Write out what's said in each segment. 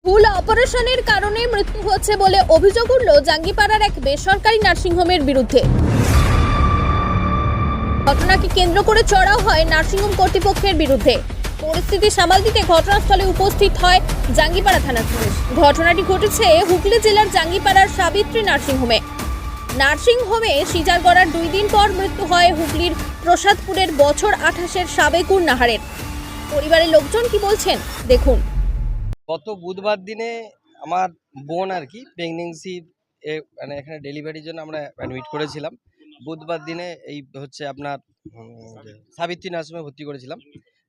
ভুল অপারেশনের কারণে মৃত্যু হচ্ছে বলে অভিযোগ উঠল জাঙ্গিপাড়ার এক বেসরকারি নার্সিংহোমের বিরুদ্ধে। ঘটনাকে কেন্দ্র করে চড়াও হয় নার্সিংহোম কর্তৃপক্ষের বিরুদ্ধে। পরিস্থিতি সামাল দিতে ঘটনাস্থলে উপস্থিত হয় জাঙ্গিপাড়া থানার পুলিশ। ঘটনাটি ঘটেছে হুগলি জেলার জাঙ্গিপাড়ার সাবিত্রী নার্সিংহোমে সিজার করার 2 দিন পর মৃত্যু হয় হুগলির প্রসাদপুরের বছর 28-এর সাবেকুর নাহারের। পরিবারের লোকজন কি বলছেন দেখুন। গত বুধবার দিনে আমার বোন আর কি প্রেগনেন্সি মানে এখানে ডেলিভারির জন্য আমরা অ্যাডমিট করেছিলাম। বুধবার দিনে এই হচ্ছে আপনার সাবিত্রী নার্সিংহোমে ভর্তি করেছিলাম,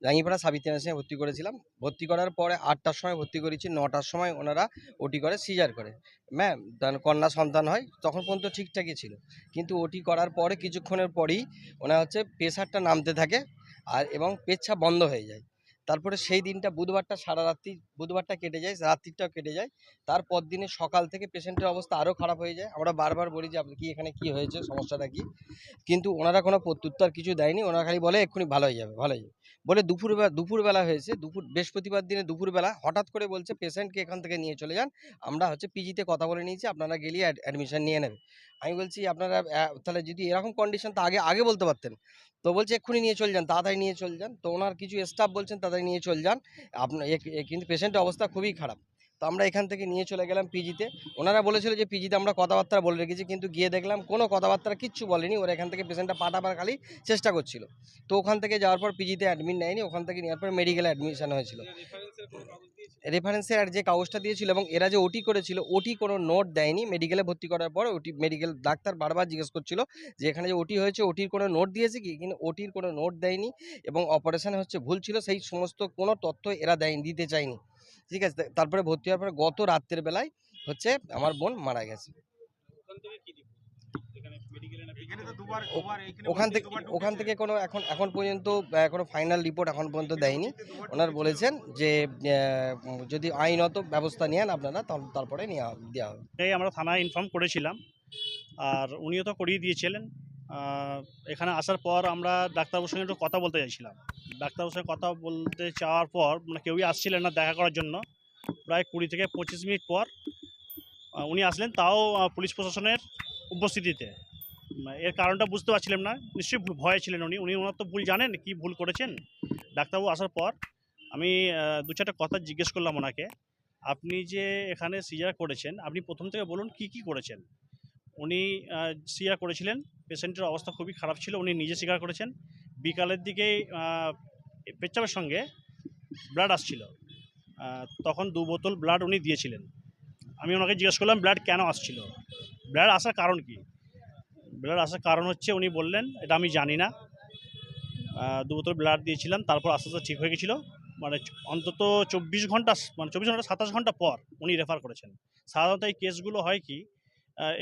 জাঙ্গিপাড়া সাবিত্রী নার্সিংহোমে ভর্তি করেছিলাম। ভর্তি করার পরে 8টার সময় ভর্তি করেছি, 9টার সময় ওনারা ওটি করে সিজার করে ম্যাম কন্যা সন্তান হয়। তখন পর্যন্ত ঠিকঠাকই ছিল, কিন্তু ওটি করার পরে কিছুক্ষণের পরেই ওনার হচ্ছে প্রেশারটা নামতে থাকে এবং পেচ্ছাপ বন্ধ হয়ে যায়। তারপরে সেই দিনটা বুধবারটা সারা রাত্রি, বুধবারটা কেটে যায়, রাত্রিটাও কেটে যায়। তারপর দিনে সকাল থেকে পেশেন্টের অবস্থা আরও খারাপ হয়ে যায়। আমরা বারবার বলি যে আপনি কি এখানে কি হয়েছে, সমস্যাটা কি, কিন্তু ওনারা কোনো প্রত্যুত্তর কিছু দেয়নি। ওনারা খালি বলে এক্ষুনি ভালো হয়ে যাবে, ভালো হয়ে যাবে বলে দুপুরবেলা হয়েছে, বৃহস্পতিবার দিনে দুপুরবেলা হঠাৎ করে বলছে পেশেন্টকে এখান থেকে নিয়ে চলে যান, আমরা হচ্ছে পিজিতে কথা বলে নিয়েছি, আপনারা গেলিয়ে অ্যাডমিশন নিয়ে নেবে। আমি বলছি আপনারা তাহলে যদি এরকম কন্ডিশন তো আগে বলতে পারতেন। তো বলছে এক্ষুনি নিয়ে চলে যান, তাড়াতাড়ি নিয়ে চলে যান। তো ওনার কিছু স্টাফ বলছেন তাড়াতাড়ি নিয়ে চলে যান, আপনার কিন্তু পেশেন্টের অবস্থা খুবই খারাপ। তো আমরা এখান থেকে নিয়ে চলে গেলাম পিজিতে। ওনারা বলেছিল যে পিজিতে আমরা কথাবার্তা বলে রেখেছি, কিন্তু গিয়ে দেখলাম কোনো কথাবার্তা কিচ্ছু বলেনি। ওরা এখান থেকে পেশেন্টটা পাঠাবার খালি চেষ্টা করছিল। তো ওখান থেকে যাওয়ার পর পিজিতে অ্যাডমিট নেয়নি, ওখান থেকে নেওয়ার পর মেডিকেলে অ্যাডমিশন হয়েছিল। রেফারেন্সের আর যে কাগজটা দিয়েছিল এবং এরা যে ওটি করেছিল, ওটি কোনো নোট দেয়নি। মেডিকেলে ভর্তি করার পর ওটি মেডিকেল ডাক্তার বারবার জিজ্ঞেস করছিল যে এখানে যে ওটি হয়েছে ওটির কোনো নোট দিয়েছে কি, কিন্তু ওটির কোনো নোট দেয়নি এবং অপারেশানে হচ্ছে ভুল ছিল সেই সমস্ত কোনো তথ্য এরা দিতে চায়নি। ঠিক আছে, তারপরে ভর্তি হওয়ার পরে গত রাত্রের বেলায় হচ্ছে আমার বোন মারা গেছে। ওখান থেকে কোনো এখন পর্যন্ত কোনো ফাইনাল রিপোর্ট এখন পর্যন্ত দেয়নি। ওনারা বলেছেন যে যদি আইনত ব্যবস্থা নেন আপনারা তারপরে দেওয়া হবে। এই আমরা থানায় ইনফর্ম করেছিলাম, আর উনিও তো করিয়ে দিয়েছিলেন। এখানে আসার পর আমরা ডাক্তারবাবুর সঙ্গে একটু কথা বলতে চাইছিলাম। ডাক্তারবাবুর সঙ্গে কথা বলতে চাওয়ার পর মানে কেউই আসছিলেন না দেখা করার জন্য। প্রায় 20 থেকে 25 মিনিট পর উনি আসলেন, তাও পুলিশ প্রশাসনের উপস্থিতিতে। এর কারণটা বুঝতে পারছিলাম না, নিশ্চয়ই ভয়ে ছিলেন উনি ওনার তো ভুল জানেন কি ভুল করেছেন। ডাক্তারবাবু আসার পর আমি 2-4টা কথা জিজ্ঞেস করলাম ওনাকে, আপনি যে এখানে সিজার করেছেন আপনি প্রথম থেকে বলুন কি করেছেন। উনি সিজার করেছিলেন, পেশেন্টের অবস্থা খুবই খারাপ ছিল, উনি নিজে স্বীকার করেছেন। বিকালের দিকে পেচ্ছাপের সঙ্গে ব্লাড আসছিল, তখন 2 বোতল ব্লাড উনি দিয়েছিলেন। আমি ওনাকে জিজ্ঞেস করলাম ব্লাড কেন আসছিল, ব্লাড আসার কারণ কি। ব্লাড আসার কারণ হচ্ছে উনি বললেন এটা আমি জানি না, 2 বোতল ব্লাড দিয়েছিলাম, তারপর আস্তে আস্তে ঠিক হয়ে গেছিলো। মানে অন্তত 24 ঘন্টা 27 ঘন্টা পর উনি রেফার করেছেন। সাধারণত এই কেসগুলো হয় কি,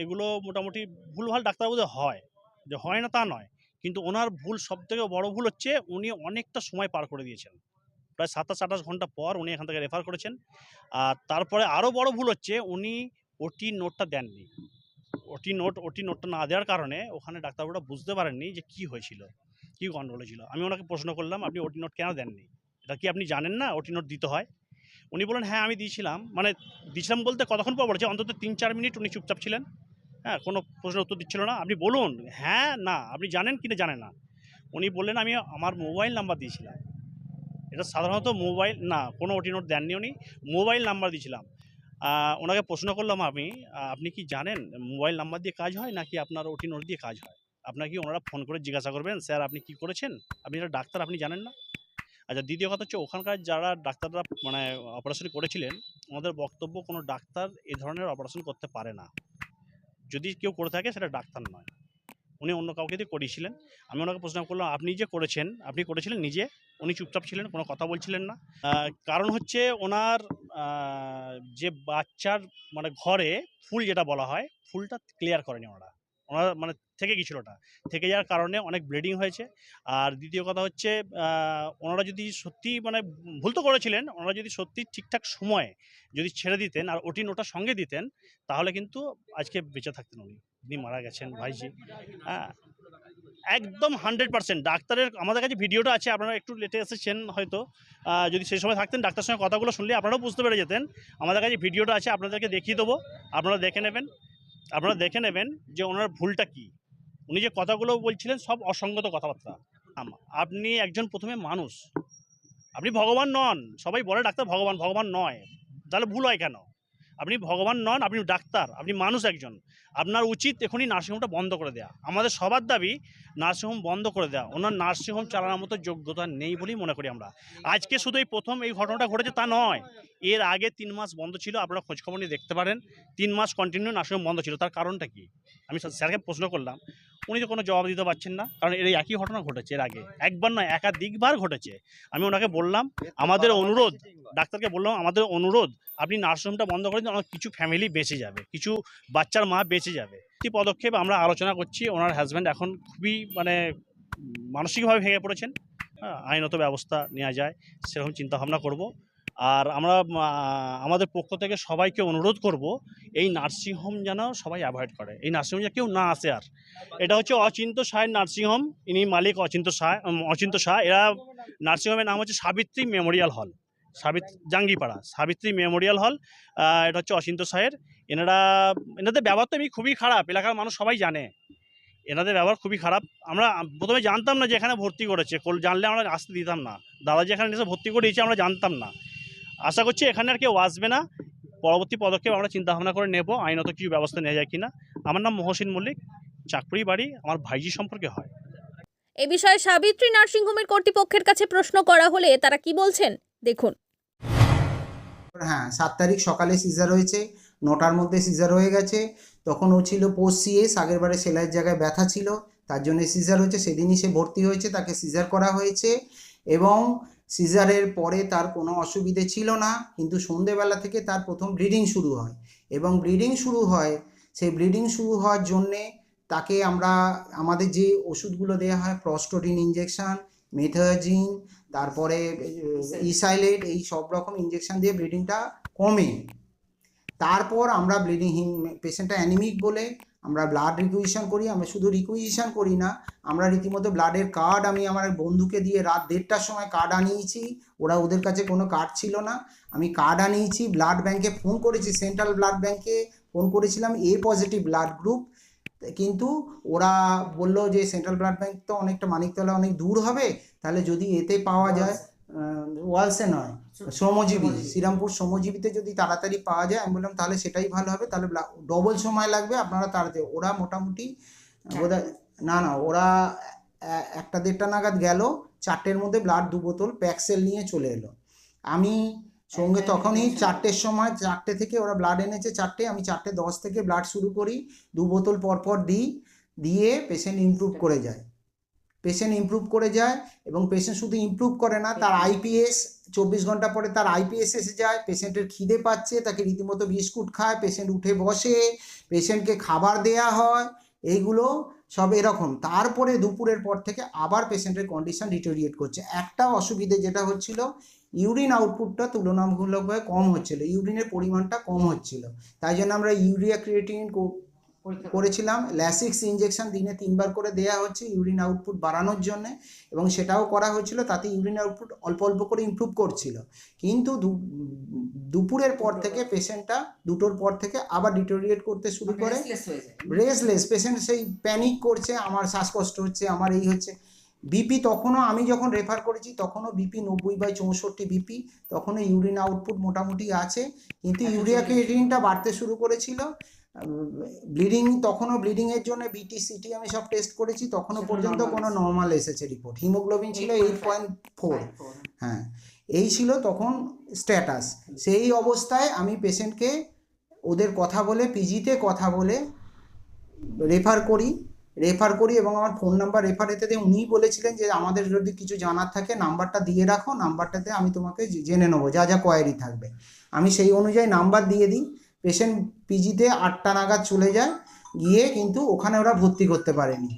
এগুলো মোটামুটি ভুলভাল ডাক্তারবাবুদের হয়, যে হয় না তা নয়, কিন্তু ওনার ভুল, সবথেকে বড় ভুল হচ্ছে উনি অনেকটা সময় পার করে দিয়েছেন। প্রায় 27-28 ঘন্টা পর উনি এখান থেকে রেফার করেছেন। আর তারপরে আরও বড় ভুল হচ্ছে উনি ওটি নোটটা দেননি। ওটি নোটটা না দেওয়ার কারণে ওখানে ডাক্তারবাবুরা বুঝতে পারেননি যে কী হয়েছিল, কী গন্ডগোল হয়েছিল। আমি ওনাকে প্রশ্ন করলাম আপনি ওটি নোট কেন দেননি, এটা কি আপনি জানেন না ওটি নোট দিতে হয়। উনি বলেন হ্যাঁ আমি দিয়েছিলাম, মানে দিয়েছিলাম বলতে কতক্ষণ পর বলেছে, অন্তত 3-4 মিনিট উনি চুপচাপ ছিলেন। হ্যাঁ, কোনো প্রশ্নের উত্তর দিচ্ছিল না। আপনি বলুন হ্যাঁ না আপনি জানেন কি না জানেন না। উনি বললেন আমি আমার মোবাইল নাম্বার দিয়েছিলাম। এটা সাধারণত মোবাইল না, কোনো ওটি নোট দেননি উনি, মোবাইল নাম্বার দিয়েছিলাম। ওনাকে প্রশ্ন করলাম আমি, আপনি কি জানেন মোবাইল নাম্বার দিয়ে কাজ হয় নাকি আপনার ওটি নোট দিয়ে কাজ হয়। আপনাকে কি ওনারা ফোন করে জিজ্ঞাসা করবেন স্যার আপনি কি করেছেন, আপনি এটা ডাক্তার আপনি জানেন না। আচ্ছা, দ্বিতীয় কথা হচ্ছে ওখানকার যারা ডাক্তাররা মানে অপারেশন করেছিলেন, ওনাদের বক্তব্য কোনো ডাক্তার এ ধরনের অপারেশন করতে পারে না, যদি কেউ করে থাকে সেটা ডাক্তার নয়, উনি অন্য কাউকে দিয়ে করিয়েছিলেন। আমি ওনাকে প্রশ্ন করলাম আপনি যে করেছেন আপনি করেছিলেন নিজে, উনি চুপচাপ ছিলেন, কোনো কথা বলছিলেন না। কারণ হচ্ছে ওনার যে বাচ্চার মানে ঘরে ফুল যেটা বলা হয়, ফুলটা ক্লিয়ার করেনি ওনারা মানে থেকে গেছিলো, ওটা থেকে যাওয়ার কারণে অনেক ব্লিডিং হয়েছে। আর দ্বিতীয় কথা হচ্ছে ওনারা যদি সত্যি মানে ভুল তো করেছিলেন, ওনারা যদি সত্যি ঠিকঠাক সময়ে যদি ছেড়ে দিতেন আর ওটি নোটার সঙ্গে দিতেন, তাহলে কিন্তু আজকে বেঁচে থাকতেন উনি। তিনি মারা গেছেন ভাইজি। হ্যাঁ, একদম 100% ডাক্তারের আমাদের কাছে ভিডিওটা আছে, আপনারা একটু লেটে এসেছেন হয়তো, যদি সেই সময় থাকতেন ডাক্তারের সঙ্গে কথাগুলো শুনলে আপনারাও বুঝতে পেরে যেতেন। আমাদের কাছে ভিডিওটা আছে, আপনাদেরকে দেখিয়ে দেবো, আপনারা দেখে নেবেন যে ওনার ভুলটা কী। উনি যে কথাগুলো বলছিলেন সব অসঙ্গত কথাবার্তা। আপনি একজন প্রথমে মানুষ, আপনি ভগবান নন। সবাই বলে ডাক্তার ভগবান, ভগবান নয়, তাহলে ভুল হয় কেন? আপনি ভগবান নন, আপনি ডাক্তার, আপনি মানুষ একজন। আপনার উচিত এখনই নার্সিংহোমটা বন্ধ করে দেওয়া। আমাদের সবার দাবি নার্সিংহোম বন্ধ করে দেওয়া। ওনার নার্সিংহোম চালানোর মতো যোগ্যতা নেই বলেই মনে করি আমরা। আজকে শুধু এই প্রথম এই ঘটনাটা ঘটেছে তা নয়, এর আগে 3 মাস বন্ধ ছিল, আপনারা খোঁজখবর নিয়ে দেখতে পারেন। 3 মাস কন্টিনিউ নার্সিংহোম বন্ধ ছিল, তার কারণটা কি? আমি স্যারকে প্রশ্ন করলাম, উনি তো কোনো জবাব দিতে পারছেন না, কারণ এর একই ঘটনা ঘটেছে এর আগে, একবার নয় একাধিকবার ঘটেছে। আমি ওনাকে বললাম, আমাদের অনুরোধ, ডাক্তারকে বললাম আমাদের অনুরোধ, আপনি নার্সিংহোমটা বন্ধ করে দিন, আমার কিছু ফ্যামিলি বেঁচে যাবে, কিছু বাচ্চার মা বেঁচে যাবে। এই পদক্ষেপ আমরা আলোচনা করছি। ওনার হাজব্যান্ড এখন খুবই মানসিকভাবে ভেঙে পড়েছেন। হ্যাঁ, আইনত ব্যবস্থা নেওয়া যায় সেরকম চিন্তাভাবনা করব। আর আমরা আমাদের পক্ষ থেকে সবাইকে অনুরোধ করব, এই নার্সিংহোম যেন সবাই অ্যাভয়েড করে, এই নার্সিংহোমে কেউ না আসে। আর এটা হচ্ছে অচিন্ত সাহের নার্সিংহোম, ইনি মালিক অচিন্ত শাহ। এরা নার্সিংহোমের নাম হচ্ছে সাবিত্রী মেমোরিয়াল হল, জাঙ্গিপাড়া সাবিত্রী মেমোরিয়াল হল। এটা হচ্ছে অচিন্ত সাহের। এনাদের ব্যবহার তো খুবই খারাপ, এলাকার মানুষ সবাই জানে এনাদের ব্যবহার খুবই খারাপ। আমরা প্রথমে জানতাম না যে এখানে ভর্তি করেছে, জানলে আমরা আসতে দিতাম না। দাদা যে এখানে এসে ভর্তি করিয়েছে আমরা জানতাম না। আশা করছি এখানে আর কেউ আসবে না। পরবর্তী পদক্ষেপ আমরা চিন্তাভাবনা করে নেব, আইনত কিছু ব্যবস্থা নেওয়া যায় কিনা। আমার নাম মহসিন মল্লিক, চাকরি বাড়ি, আমার ভাইজি সম্পর্কে হয়। এ বিষয়ে সাবিত্রী নার্সিংহোমের কর্তৃপক্ষের কাছে প্রশ্ন করা হলে তারা কি বলছেন দেখুন। হ্যাঁ, 7 তারিখ সকালে সিজার হয়েছে, 9টার মধ্যে সিজার হয়ে গেছে। তখন ও ছিল পোস্ট সিএস, আগের বারে সেলাইয়ের জায়গায় ব্যথা ছিল, তার জন্য সিজার হয়েছে। সেদিনই সে ভর্তি হয়েছে, তাকে সিজার করা হয়েছে এবং সিজারের পরে তার কোনো অসুবিধে ছিল না। কিন্তু সন্ধেবেলা থেকে তার প্রথম ব্লিডিং শুরু হয় এবং সেই ব্লিডিং শুরু হওয়ার জন্যে তাকে আমাদের যে ওষুধগুলো দেওয়া হয়, প্রস্টোডিন ইঞ্জেকশান, মেথাজিন, তারপরে ইসাইলেট, এই সব রকম ইঞ্জেকশান দিয়ে ব্লিডিংটা কমে। তারপর আমরা পেশেন্টটা অ্যানিমিক বলে আমরা ব্লাড রিকুইজিশন করি। আমরা শুধু রিকুইজিশন করি না, আমরা রীতিমতো ব্লাডের কার্ড, আমি আমার বন্ধুকে দিয়ে রাত 1:30টার সময় কার্ড আনিয়েছি। ওদের কাছে কোনো কার্ড ছিল না, আমি কার্ড আনিয়েছি। ব্লাড ব্যাংকে ফোন করেছি, সেন্ট্রাল ব্লাড ব্যাংকে ফোন করেছিলাম, এ পজিটিভ ব্লাড গ্রুপ, কিন্তু ওরা বললো যে সেন্ট্রাল ব্লাড ব্যাংক তো অনেকটা মানিকতলা অনেক দূর হবে, তাহলে যদি এতে পাওয়া যায়, ওয়ালসে নয়, শ্রমজীবী, শ্রীরামপুর শ্রমজীবীতে যদি তাড়াতাড়ি পাওয়া যায়, আমি বললাম তাহলে সেটাই ভালো হবে, তাহলে ডবল সময় লাগবে, আপনারা তাড়াতাড়ি। ওরা মোটামুটি বোধহয় ওরা 1টা-1:30 নাগাদ গেল, 4টের মধ্যে ব্লাড 2 বোতল প্যাক্সেল নিয়ে চলে এলো। আমি সঙ্গে তখনই 4টের সময়, 4টে থেকে ওরা ব্লাড এনেছে 4টে, আমি 4:10 থেকে ব্লাড শুরু করি, 2 বোতল পরপর দিয়ে পেশেন্ট ইমপ্রুভ করে যায়। এবং পেশেন্ট শুধু ইমপ্রুভ করে না, তার আইপিএস 24 ঘন্টা পরে তার আইপিএস এসে যায়। পেশেন্টের খিদে পাচ্ছে, তাকে রীতিমতো বিস্কুট খায়, পেশেন্ট উঠে বসে, পেশেন্টকে খাবার দেয়া হয়, এইগুলো সব এরকম। তারপরে দুপুরের পর থেকে আবার পেশেন্টের কন্ডিশন ডিটোরিয়েট করছে। একটা অসুবিধে যেটা হচ্ছিল, ইউরিন আউটপুটটা তুলনামূলকভাবে কম হচ্ছিল, ইউরিনের পরিমাণটা কম হচ্ছিল। তাই জন্য আমরা ইউরিয়া ক্রিয়েটিনিন করেছিলাম। ল্যাসিক্স ইঞ্জেকশন দিনে 3বার করে দেয়া হচ্ছে ইউরিন আউটপুট বাড়ানোর জন্য, এবং সেটাও করা হয়েছিল, তাতে ইউরিন আউটপুট অল্প অল্প করে ইমপ্রুভ করছিল। কিন্তু দুপুরের পর থেকে পেশেন্টটা 2টোর পর থেকে আবার ডিটোরিয়েট করতে শুরু করে, রেস্টলেস, পেশেন্ট সেই প্যানিক করছে, আমার শ্বাসকষ্ট হচ্ছে, আমার এই হচ্ছে। বিপি তখনও, আমি যখন রেফার করেছি তখনও বিপি 90/64 বিপি, তখনও ইউরিন আউটপুট মোটামুটি আছে, কিন্তু ইউরিয়া ক্রিয়েটিনিনটা বাড়তে শুরু করেছিল। ব্লিডিং, তখনও ব্লিডিংয়ের জন্য বিটি সিটি আমি সব টেস্ট করেছি, তখনও পর্যন্ত কোনো নর্মাল এসেছে রিপোর্ট। হিমোগ্লোবিন ছিল 8.4, হ্যাঁ, এই ছিল তখন স্ট্যাটাস। সেই অবস্থায় আমি পেশেন্টকে ওদের কথা বলে, পিজিতে কথা বলে রেফার করি এবং আমার ফোন নাম্বার রেফারেতে দিয়ে উনিই বলেছিলেন যে আমাদের যদি কিছু জানার থাকে নাম্বারটা দিয়ে রাখো, নাম্বারটাতে আমি তোমাকে জেনে নেবো যা যা কোয়ারি থাকবে। আমি সেই অনুযায়ী নাম্বার দিয়ে দিই। পেশেন্ট পিজিতে 8টা নাগাদ চলে যায়, গিয়ে কিন্তু ওখানে ওরা ভর্তি করতে পারেনি,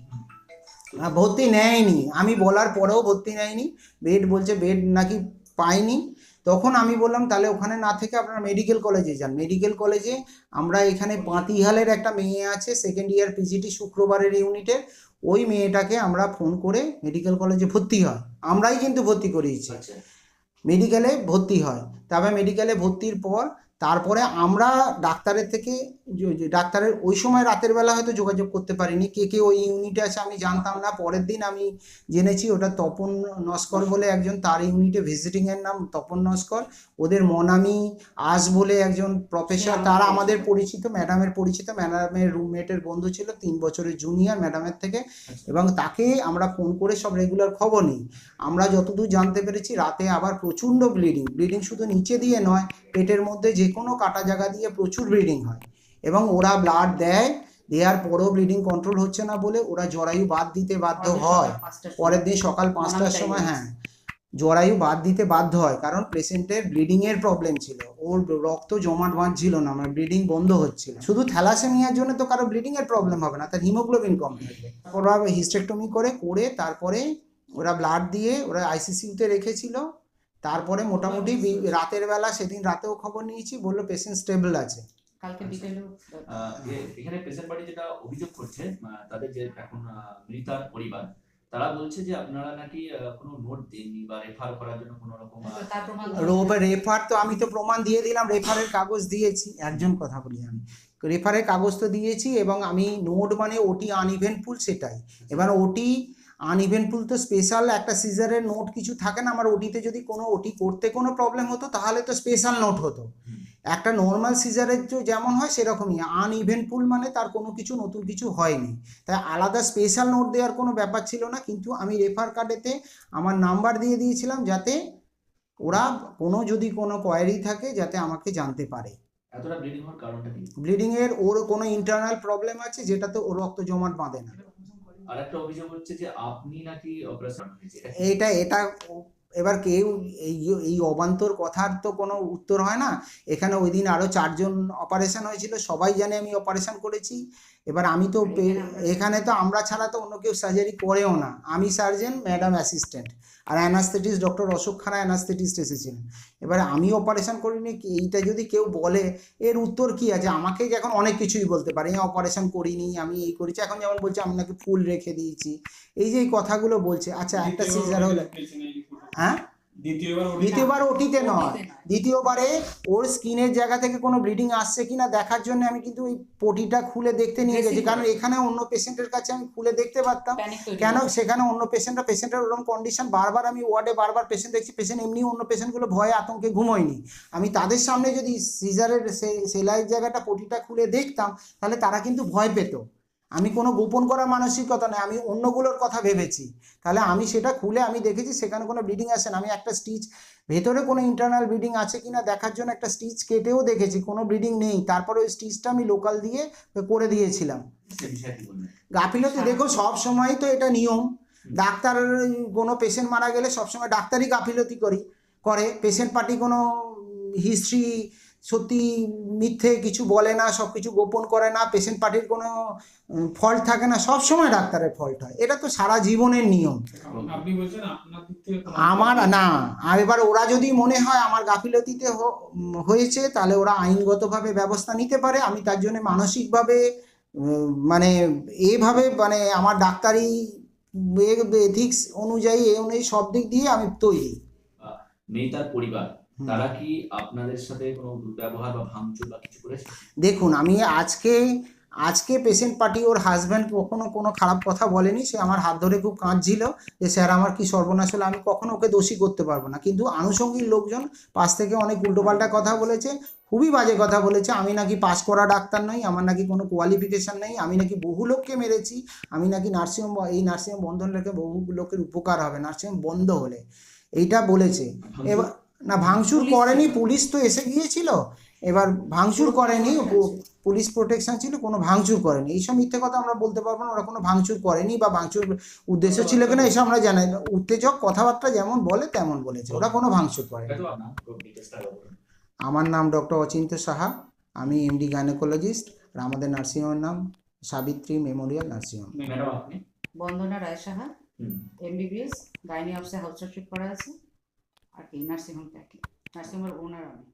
ভর্তি নেয়নি, আমি বলার পরেও ভর্তি নেয়নি। বেড বলছে বেড নাকি পায়নি, তখন আমি বললাম তাহলে ওখানে না থেকে আপনারা মেডিকেল কলেজে যান। মেডিকেল কলেজে আমরা এখানে পাতিহালের একটা মেয়ে আছে সেকেন্ড ইয়ার পিজিটি শুক্রবারের ইউনিটের, ওই মেয়েটাকে আমরা ফোন করে মেডিকেল কলেজে ভর্তি হয়, আমরাই কিন্তু ভর্তি করিয়েছি, মেডিকেলে ভর্তি হয়। তবে মেডিকেলে ভর্তির পর তারপরে আমরা ডাক্তারের থেকে ডাক্তারের ওই সময় রাতের বেলা হয়তো যোগাযোগ করতে পারিনি, কে ওই ইউনিটে আছে আমি জানতাম না। পরের দিন আমি জেনেছি ওটা তপন নস্কর বলে একজন, তার ইউনিটে ভিজিটিংয়ের নাম তপন নস্কর। ওদের মনামি আস বলে একজন প্রফেসর, তারা আমাদের পরিচিত, ম্যাডামের পরিচিত, ম্যাডামের রুমমেটের বন্ধু ছিল, 3 বছরের জুনিয়র ম্যাডামের থেকে, এবং তাকে আমরা ফোন করে সব রেগুলার খবর নিই। আমরা যতদূর জানতে পেরেছি রাতে আবার প্রচণ্ড ব্লিডিং শুধু নিচে দিয়ে নয়, পেটের মধ্যে যে কোনো কাটা জায়গা দিয়ে প্রচুর ব্লিডিং হয়, এবং ওরা ব্লাড দেয়, দেওয়ার পরেও ব্লিডিং কন্ট্রোল হচ্ছে না বলে ওরা জরায়ু বাদ দিতে বাধ্য হয়। পরের দিন সকাল 5টার সময়, হ্যাঁ, জরায়ু বাদ দিতে বাধ্য হয়, কারণ পেশেন্টের ব্লিডিংয়ের প্রবলেম ছিল, ওর রক্ত জমাট বাঁধছিল না, মানে ব্লিডিং বন্ধ হচ্ছিল। শুধু থ্যালাসেমিয়ার জন্য তো কারো ব্লিডিংয়ের প্রবলেম হবে না, তার হিমোগ্লোবিন কম থাকবে। ওরা হিস্টেক্টমি করে তারপরে ওরা ব্লাড দিয়ে ওরা আইসিসিউতে রেখেছিল। তারপরে মোটামুটি রাতের বেলা, সেদিন রাতেও খবর নিয়েছি, বললো পেশেন্ট স্টেবল আছে। কালকে বিকেলেও এখানে পেশেন্ট পার্টি যেটা অভিযোগ করছে তাদের যে এখন মৃতার পরিবার, তারা বলছে যে আপনারা নাকি কোনো নোট দেননি বা রেফার করার জন্য কোনো রকম রেফার তো আমি তো প্রমাণ দিয়ে দিলাম, রেফারের কাগজ দিয়েছি। একজন কথা বলি, আমি রেফারের কাগজ তো দিয়েছি, এবং আমি নোট মানে ওটি আনইভেন্টফুল সেটাই। এবার ওটি আনইভেন্টফুল তো স্পেশাল একটা সিজারের নোট কিছু থাকে না, আমার ওটিতে যদি কোনো ওটি করতে কোনো প্রবলেম হতো তাহলে তো স্পেশাল নোট হতো। একটা নর্মাল সিজারের যেমন হয় সেরকমই, আনইভেন্টফুল মানে তার কোনো কিছু নতুন কিছু হয়নি, তাই আলাদা স্পেশাল নোট দেওয়ার কোনো ব্যাপার ছিল না। কিন্তু আমি রেফার কার্ডেতে আমার নাম্বার দিয়ে দিয়েছিলাম, যাতে ওরা যদি কোনো কোয়ারি থাকে যাতে আমাকে জানতে পারে। এতটা ব্লিডিং হওয়ার কারণটা কি? ব্লিডিংয়ের ওর কোনো ইন্টারনাল প্রবলেম আছে, যেটাতে ওর রক্ত জমাট বাঁধে না। আর একটা অভিযোগ হচ্ছে যে আপনি নাকি অপারেশন হয়েছে, এটা এবার কেউ এই অবান্তর কথার তো কোনো উত্তর হয় না। এখানে ওই দিন আরও 4 জন অপারেশন হয়েছিল, সবাই জানে আমি অপারেশন করেছি। এবার আমি তো এখানে তো আমরা ছাড়া তো অন্য কেউ সার্জারি করেও না, আমি সার্জন, ম্যাডাম অ্যাসিস্ট্যান্ট, আর অ্যানাস্থেটিস্ট ডক্টর অশোক খানা অ্যানাস্থেটিস্ট এসেছিলেন। এবারে আমি অপারেশন করিনি, এইটা যদি কেউ বলে এর উত্তর কি আছে? আমাকে এখন অনেক কিছুই বলতে পারে, অপারেশন করিনি, আমি এই করেছি। এখন যেমন বলছে আমি নাকি ফুল রেখে দিয়েছি, এই যে এই কথাগুলো বলছে। আচ্ছা, একটা সিজার হলো, হ্যাঁ, দ্বিতীয়বার ওটিতে নয়, দ্বিতীয়বারে ওর স্কিনের জায়গা থেকে কোনো ব্লিডিং আসছে কিনা দেখার জন্য আমি কিন্তু ওই পটিটা খুলে দেখতে নিয়ে গেছি, কারণ এখানে অন্য পেশেন্টের কাছে আমি খুলে দেখতে পারতাম, কেন সেখানে অন্য পেশেন্টের ওরকম কন্ডিশন, বারবার আমি ওয়ার্ডে বারবার পেশেন্ট দেখছি, পেশেন্ট এমনি অন্য পেশেন্টগুলো ভয়ে আতঙ্কে ঘুমোয়নি। আমি তাদের সামনে যদি সিজারের সেলাইয়ের জায়গাটা পটিটা খুলে দেখতাম তাহলে তারা কিন্তু ভয় পেত। আমি কোনো গোপন করার মানসিকতা নেই, আমি অন্যগুলোর কথা ভেবেছি। তাহলে আমি সেটা খুলে আমি দেখেছি সেখানে কোনো ব্লিডিং আসে না। আমি একটা স্টিচ ভেতরে কোনো ইন্টারনাল ব্লিডিং আছে কিনা দেখার জন্য একটা স্টিচ কেটেও দেখেছি, কোনো ব্লিডিং নেই। তারপরে ওই স্টিচটা আমি লোকাল দিয়ে করে দিয়েছিলাম। গাফিলতি দেখো, সব সময় তো এটা নিয়ম, ডাক্তার কোনো পেশেন্ট মারা গেলে সবসময় ডাক্তারই গাফিলতি করে, পেশেন্ট পার্টি কোনো হিস্ট্রি সত্যি মিথ্যে কিছু বলে না, সব কিছু গোপন করে না, পেশেন্ট পার্টির কোনো ফল্ট থাকে না, সব সময় ডাক্তারের ফল্ট হয়, এটা তো সারা জীবনের নিয়ম। আপনি বলছেন আপনার দিক থেকে আমার না, আর এবার ওরা যদি মনে হয় আমার গাফিলতিতে হয়েছে তাহলে ওরা আইনগতভাবে ব্যবস্থা নিতে পারে। আমি তার জন্য মানসিকভাবে মানে মানে আমার ডাক্তারি এথিক্স অনুযায়ী সব দিক দিয়ে আমি তৈরি। মেয়েটার পরিবার তারা কি আপনাদের সাথে কোনো দুর্ব্যবহার বা ভাঙচুর বা কিছু করেছে? দেখুন, আমি আজকে পেশেন্ট পার্টি ওর হাজব্যান্ড কখনো কোনো খারাপ কথা বলেনি, সে আমার হাত ধরে খুব কাঁদছিল যে স্যার আমার কি সর্বনাশ হলো। আমি কখনো ওকে দোষী করতে পারবো না, কিন্তু আনুষঙ্গিক লোকজন পাশ থেকে অনেক উল্টোপাল্টা কথা বলেছে, খুবই বাজে কথা বলেছে। আমি নাকি পাস করা ডাক্তার নই, আমার নাকি কোনো কোয়ালিফিকেশান নেই, আমি নাকি বহু লোককে মেরেছি, আমি নাকি এই নার্সিংহোম বন্ধ রেখে বহু লোকের উপকার হবে নার্সিংহোম বন্ধ হলে, এইটা বলেছে। এবার না, ভাঙচুর করেনি, পুলিশ তো এসে গিয়েছিল, এবার ভাঙচুর করেনি, পুলিশ প্রোটেকশন ছিল, কোনো ভাঙচুর করেনি। এইসব মিথ্যে কথা আমরা বলতে পারবো না, ওরা কোনো ভাঙচুর করেনি বা ভাঙচুর উদ্দেশ্য ছিল কিনা এসব আমরা জানাই না। উত্তেজক কথাবার্তা যেমন বলে তেমন বলেছে, ওরা কোনো ভাঙচুর করেনি। আমার নাম ডক্টর অচিন্ত সাহা, আমি এমডি গাইনোকোলজিস্ট, আর আমাদের নার্সিংহোমের নাম সাবিত্রী মেমোরিয়াল নার্সিংহোম। ম্যাডাম আপনি? বন্দনা রায় সাহা, এমবিবিএস, গাইনি অফিসে হাউস সার্জরি করা আছে, আর কি নার্সিংহোম প্যাকিং। নার্সিংহোমের ওনার আমি।